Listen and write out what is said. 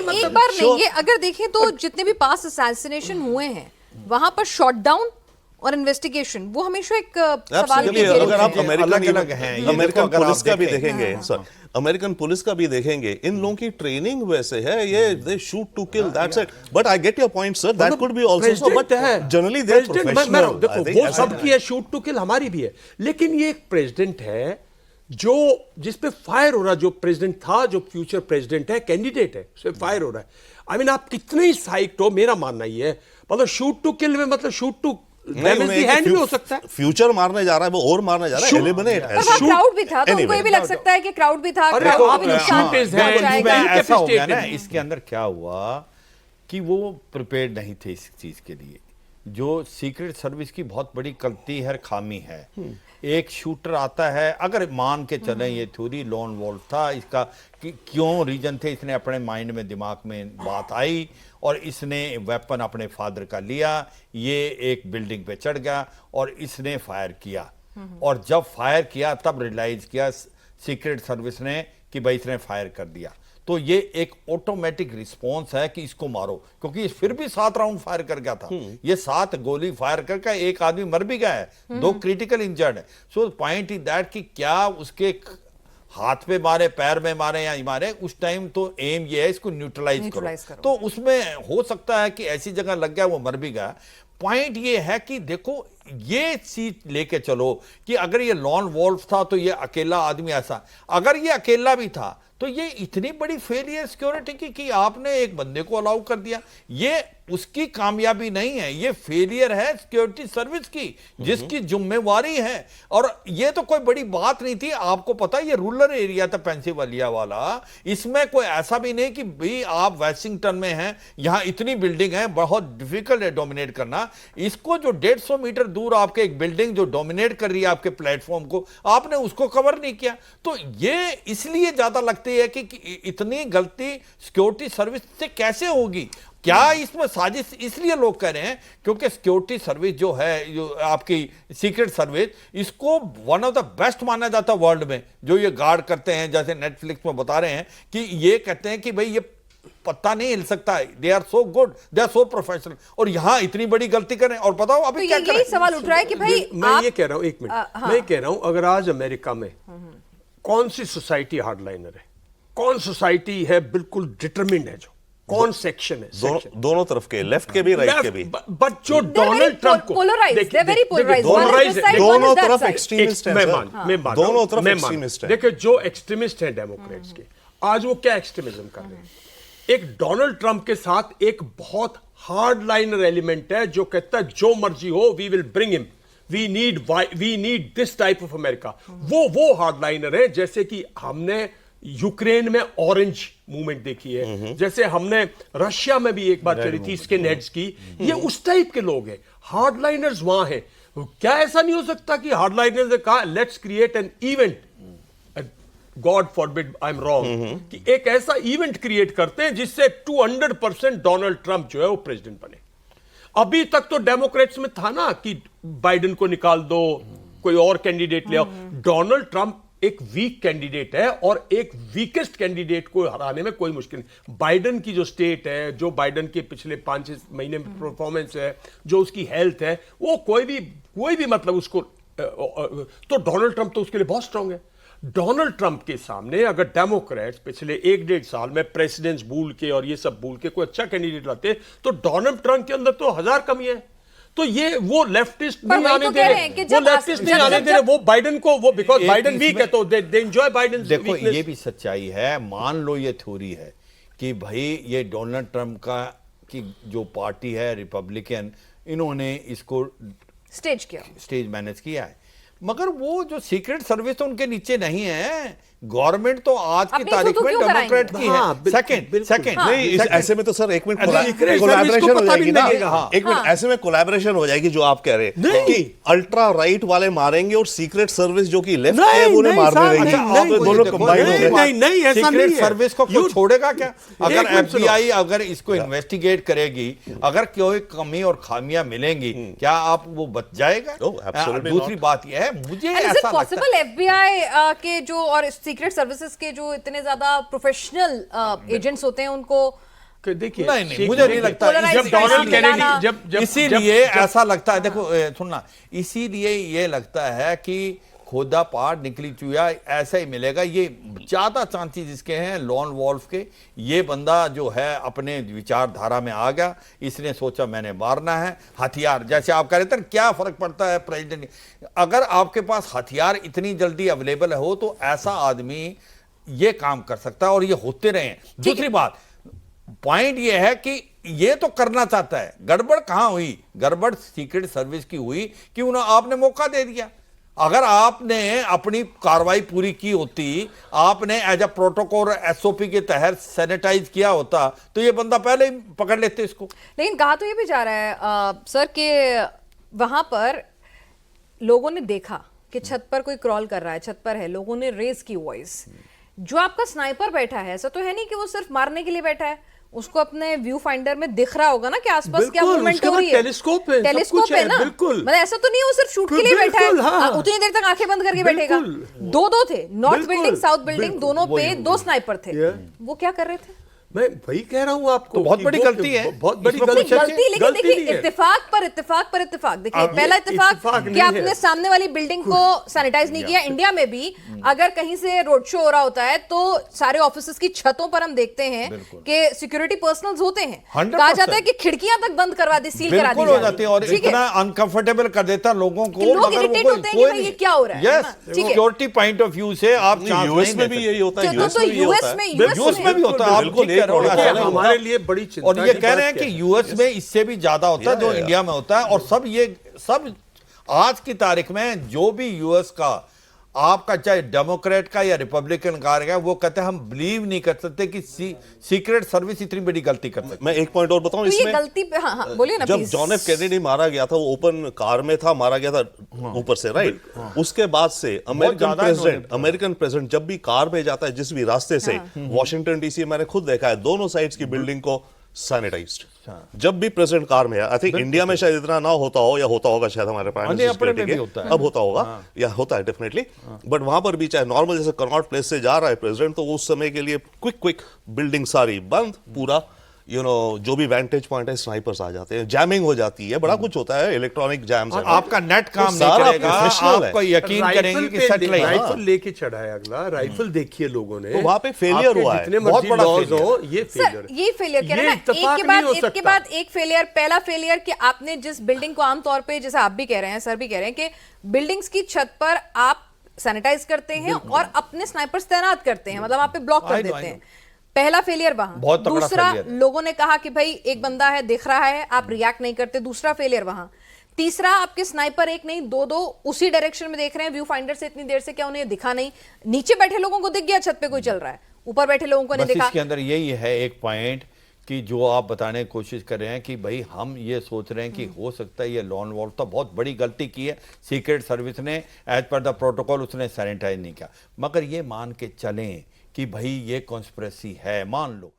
एक बार नहीं, ये अगर देखें तो जितने भी पास असैसिनेशन हुए हैं वहां पर शॉट डाउन और इन्वेस्टिगेशन वो हमेशा एक सवाल के घेरे अगर आप में है। अमेरिकन पुलिस का भी देखेंगे सर, अमेरिकन पुलिस का भी देखेंगे, इन लोगों की ट्रेनिंग वैसे है, ये they shoot to kill, that's it. But I get your point sir, that could be also so, but generally they are professional. देखो वो सबकी है, शूट टू किल हमारी भी है, लेकिन ये एक प्रेसिडेंट है जो जिस पे फायर हो रहा, जो प्रेसिडेंट था, जो फ्यूचर प्रेसिडेंट है, कैंडिडेट है, उस पे फायर हो रहा है। आई मीन आप कितने ही साइक्ड हो, मेरा मानना ये है, मतलब शूट टू किल में मतलब shoot to damage the hand भी हो सकता है। फ्यूचर मारने जा रहा है वो, और मारने जा रहा है, एलिमिनेट है। पर क्राउड भी था, तो उनको ये भी लग सकता है कि क्राउड भी था, क्राउड भी नुकसान पहुंचाएगा। ऐसा हो गया ना, इसके अंदर क्या हुआ कि वो प्रिपेयर्ड नहीं थे इस चीज के लिए, जो सीक्रेट सर्विस की बहुत बड़ी गलती है, खामी है। एक शूटर आता है, अगर मान के चलें ये थ्योरी लोन वॉल्फ था, इसका क्यों रीजन थे, इसने अपने माइंड में, दिमाग में बात आई और इसने वेपन अपने फादर का लिया, ये एक बिल्डिंग पे चढ़ गया और इसने फायर किया। और जब फायर किया तब रियलाइज किया सीक्रेट सर्विस ने कि भाई इसने फायर कर दिया। तो ये एक ऑटोमेटिक रिस्पॉन्स है कि इसको मारो, क्योंकि ये फिर भी 7 राउंड फायर कर गया था। ये 7 गोली फायर करके एक आदमी मर भी गया है, 2 क्रिटिकल इंजर्ड है। सो पॉइंट इज दैट कि क्या उसके हाथ पे मारे, पैर में मारे या मारे, उस टाइम तो एम ये है इसको न्यूट्रलाइज करो। तो उसमें हो सकता है कि ऐसी जगह लग गया, वो मर भी गया। पॉइंट ये है कि देखो ये चीज लेके चलो कि अगर ये लॉन वॉल्फ था तो ये अकेला आदमी ऐसा, अगर ये अकेला भी था तो ये इतनी बड़ी फेलियर सिक्योरिटी की कि आपने एक बंदे को अलाउ कर दिया, ये उसकी कामयाबी नहीं है, ये फेलियर है सिक्योरिटी सर्विस की, जिसकी जिम्मेवारी है। और ये तो कोई बड़ी बात नहीं थी, आपको पता है ये रूरल एरिया था पेंसिल्वेनिया वाला, इसमें कोई ऐसा भी नहीं कि भाई आप वेस्टिंगटन में हैं, यहां इतनी बिल्डिंग है, बहुत डिफिकल्ट है डोमिनेट करना। इसको जो 150 मीटर दूर आपके एक बिल्डिंग जो डोमिनेट कर रही है आपके प्लेटफॉर्म को, आपने उसको कवर नहीं किया। तो ये इसलिए ज्यादा लगती है कि इतनी गलती सिक्योरिटी सर्विस से कैसे होगी। क्या इसमें साजिश इसलिए लोग कह रहे हैं क्योंकि सिक्योरिटी सर्विस जो है, जो आपकी सीक्रेट सर्विस, इसको वन ऑफ द बेस्ट माना जाता है वर्ल्ड में, जो ये गार्ड करते हैं। जैसे नेटफ्लिक्स में बता रहे हैं कि ये कहते हैं कि भाई ये पत्ता नहीं हिल सकता है, they are so good, they are so professional, और यहां इतनी बड़ी गलती करें। और बताओ अभी तो क्या सवाल उठ रहा है कि भाई मैं ये कह रहा हूं, एक मिनट, मैं कह रहा हूं अगर आज अमेरिका में कौन सी सोसाइटी हार्डलाइनर है, कौन सोसाइटी है बिल्कुल डिटरमिन्ड है, जो कौन सेक्शन है, दोनों तरफ के, लेफ्ट के भी, राइट के भी। बट जो डोनाल्ड ट्रंप को दोनों तरफ एक्सट्रीमिस्ट हैं, दोनों तरफ एक्सट्रीमिस्ट हैं। देखिए जो एक्सट्रीमिस्ट हैं डेमोक्रेट्स के, आज वो क्या एक्सट्रीमिज्म कर रहे हैं। एक डोनाल्ड ट्रंप के साथ एक बहुत हार्ड लाइनर एलिमेंट है जो कहता है जो मर्जी हो, we will bring him, we need this type of America. वो हार्ड लाइनर है, जैसे कि हमने यूक्रेन में ऑरेंज मूवमेंट देखी है, जैसे हमने रशिया में भी एक बार चली थी स्किन हेड्स की, ये उस टाइप के लोग हैं। हार्डलाइनर्स वहां हैं। क्या ऐसा नहीं हो सकता कि हार्डलाइनर्स ने कहा let's create an event, God forbid I am wrong, कि एक ऐसा इवेंट क्रिएट करते हैं जिससे 200% डोनाल्ड ट्रंप जो है वो प्रेसिडेंट बने। अभी तक तो डेमोक्रेट्स में था ना कि बाइडेन को निकाल दो, कोई और कैंडिडेट ले आओ। डोनाल्ड ट्रंप एक वीक कैंडिडेट है और एक वीकेस्ट कैंडिडेट को हराने में कोई मुश्किल नहीं। बाइडेन की जो स्टेट है, जो बाइडेन के पिछले 5-6 महीने में परफॉर्मेंस है, जो उसकी हेल्थ है, वो कोई भी मतलब उसको तो डोनाल्ड ट्रंप तो उसके लिए बहुत स्ट्रांग है। डोनाल्ड ट्रंप के सामने अगर डेमोक्रेट्स पिछले 1-1.5 साल में प्रेसिडेंट्स भूल के और ये सब भूल के कोई अच्छा कैंडिडेट लाते, तो डोनाल्ड ट्रंप के अंदर तो 1000 कमी है। तो ये वो लेफ्टिस्ट नहीं आने दे रहे, वो लेफ्टिस्ट नहीं आने दे रहे, वो बाइडेन को, वो बिकॉज बाइडेन वीक है तो दे एंजॉय बाइडेन। देखो ये भी सच्चाई है, मान लो ये थ्योरी है कि भाई ये डोनाल्ड ट्रंप का की जो पार्टी है रिपब्लिकन, इन्होंने इसको स्टेज मैनेज किया है, मगर वो जो सीक्रेट सर्विस तो उनके नीचे नहीं है। गवर्नमेंट तो आज की तारीख में डेमोक्रेट की है। सेकंड नहीं, ऐसे में तो सर एक मिनट कोलैबोरेशन हो जाएगी ना, एक मिनट ऐसे में कोलैबोरेशन हो जाएगी, जो आप कह रहे हैं कि अल्ट्रा राइट वाले मारेंगे और सीक्रेट सर्विस जो कि लेफ्ट है वो नहीं मार देगी, दोनों कंबाइन हो गए। नहीं ऐसा नहीं है। सर्विस को कोई छोड़ेगा क्या? अगर एफबीआई अगर इसको इन्वेस्टिगेट करेगी, अगर कोई कमी और खामियां मिलेंगी, क्या आप वो बच जाएगा? दूसरी बात यह है, मुझे ऐसा लगता है एफबीआई के जो और सीक्रेट सर्विसेज के जो इतने ज्यादा प्रोफेशनल एजेंट्स होते हैं, उनको देखिए नहीं नहीं, मुझे नहीं लगता। Polarized जब डोनाल्ड कैनेडी- कैनेडी इसीलिए ऐसा लगता है, देखो सुनना, इसीलिए ये लगता है कि खोदा पहाड़ निकली चुया ऐसा ही मिलेगा। ये ज्यादा चांसेस इसके हैं लॉन वॉल्फ के। ये बंदा जो है अपने विचारधारा में आ गया, इसने सोचा मैंने मारना है। हथियार जैसे आप कह रहे थे, क्या फर्क पड़ता है प्रेसिडेंट, अगर आपके पास हथियार इतनी जल्दी अवेलेबल हो तो ऐसा आदमी ये काम कर सकता है, और ये होते रहे। दूसरी बात, पॉइंट ये है कि ये तो करना चाहता है, गड़बड़ कहां हुई? गड़बड़ सीक्रेट सर्विस की हुई कि उन्हें आपने मौका दे दिया। अगर आपने अपनी कार्रवाई पूरी की होती, आपने एज अ प्रोटोकॉल एसओपी के तहत सैनिटाइज किया होता, तो ये बंदा पहले ही पकड़ लेते इसको। लेकिन कहा तो ये भी जा रहा है सर कि वहां पर लोगों ने देखा कि छत पर कोई क्रॉल कर रहा है, छत पर है, लोगों ने रेज की वॉइस। जो आपका स्नाइपर बैठा है, ऐसा तो है नहीं कि वो सिर्फ मारने के लिए बैठा है, उसको अपने व्यू फाइंडर में दिख रहा होगा ना कि आसपास क्या बिल्कुल, मूवमेंट उसके हो पास रही है। टेलीस्कोप है, सब टेलीस्कोप कुछ है है, ना, बिल्कुल। मतलब ऐसा तो नहीं है वो सिर्फ शूट के लिए बैठा है। बिल्कुल, हाँ। उतनी देर तक आंखें बंद करके बैठेगा। बिल्कुल। दो थे, नॉर्थ बिल्कुल, बिल्डिंग साउथ बिल्डिंग बिल्कुल, दोनों पे दो स्नाइपर थे। वो क्या कर रहे थे? मैं वही कह रहा हूं आपको, तो बहुत कि बड़ी वो- गलती है। बहुत बड़ी इसमें गलती कुछ गलती, लेकिन गलती देखिए नहीं है। इत्तेफाक पर इत्तेफाक पर इत्तेफाक। देखिए अब पहला ये इत्तेफाक इत्तेफाक कि नहीं आपने है। सामने वाली बिल्डिंग को सैनिटाइज नहीं किया। इंडिया में भी अगर कहीं से रोड शो हो रहा होता है तो सारे ऑफिसेस की छतों पर हम देखते हैं कि सिक्योरिटी पर्सनल्स होते हैं। 100% कहा जाता है कि खिड़कियां तक बंद करवा दी, सील करा दी बिल्कुल हो जाती है, और ठीक है? इतना अनकंफर्टेबल कर देता है लोगों को। कि लोग मगर वो irritate कोई- होते हैं कि कोई भाई ये नहीं। क्या हो रहा है Yes, ना? ठीक है। सिक्योरिटी पॉइंट ऑफ व्यू से आप चांस यूएस नहीं में दे भी सकते। यही होता है, तो यूएस में भी ये होता है। यूएस में भी होता है, आप बिल्कुल, ठीक कह रहे हो। एक ऐसा और नहीं हमारे होता। लिए बड़ी चिंता और ये की कह बात रहे हैं क्या कि है? यूएस में इससे भी ज्यादा होता है जो इंडिया में होता है। और सब ये सब आज की तारीख में जो भी यूएस का आपका चाहे डेमोक्रेट का या रिपब्लिकन का है, वो कहते हैं हम बिलीव नहीं कर सकते कि सीक्रेट सर्विस इतनी बड़ी गलती कर सकती। मैं एक पॉइंट और बताऊं तो ये इसमें, गलती पे हाँ बोलिए ना जब प्लीज। जॉन एफ कैनेडी मारा गया था, वो ओपन कार में था, मारा गया था ऊपर से, राइट? उसके बाद से अमेरिकन प्रेसिडेंट जब भी कार में जाता है, जिस भी रास्ते से, वॉशिंगटन डीसी मैंने खुद देखा है, दोनों साइड्स की बिल्डिंग को सैनिटाइज्ड जब भी प्रेसिडेंट कार में है। आई थिंक इंडिया में शायद इतना ना होता हो, या होता होगा शायद हमारे प्राइम मिनिस्टर अपने में सिक्योरिटी भी के, होता है। अब होता होगा या होता है डेफिनेटली। बट वहां पर भी चाहे नॉर्मल जैसे कनॉट प्लेस से जा रहा है प्रेसिडेंट, तो उस समय के लिए क्विक बिल्डिंग सारी बंद, पूरा जो भी वेंटेज पॉइंट है, स्नाइपर्स आ जाते हैं, जैमिंग हो जाती है, बड़ा कुछ होता है, इलेक्ट्रॉनिक जैम्स है। आपका नेट काम नहीं सारा करेगा, professional है। आपको यकीन करेंगे कि सेटल है। राइफल लेके चढ़ा है अगला, राइफल देखिए लोगों ने, तो वहां पे failure आपके हुआ है। जितने बहुत मर्जी बड़ा laws failure। हो, ये सर फेलियर ये फेलियर कह रहे हैं ना, इत्तेफाक एक नहीं हो के सकता। बाद एक फेलियर। पहला फेलियर कि आपने जिस बिल्डिंग को आमतौर पे, जैसे आप भी कह रहे हैं, सर भी कह रहे हैं कि बिल्डिंग्स की छत पर आप सैनिटाइज करते हैं और अपने स्नाइपर्स तैनात करते हैं, मतलब आप पे ब्लॉक कर I know, देते हैं। पहला फेलियर वहां। बहुत तगड़ा दूसरा, failure है। लोगों ने कहा कि भाई एक बंदा है, दिख रहा है, आप रिएक्ट नहीं करते, दूसरा फेलियर वहां। तीसरा, आपके स्नाइपर एक नहीं दो उसी डायरेक्शन में देख रहे हैं व्यू फाइंडर से इतनी देर से, क्या उन्हें दिखा नहीं? नीचे बैठे लोगों को दिख गया छत पे कोई चल रहा है, ऊपर बैठे लोगों को नहीं बस दिखा। इसके अंदर यही है एक पॉइंट कि जो आप बताने की कोशिश कर रहे हैं कि भाई हम ये सोच रहे हैं कि हो सकता है ये लॉन वॉल्फ तो बहुत बड़ी गलती की है, सीक्रेट सर्विस ने एज पर द प्रोटोकॉल उसने सैनिटाइज नहीं किया। मगर ये मान के चलें कि भाई ये कॉन्स्पिरेसी है, मान लो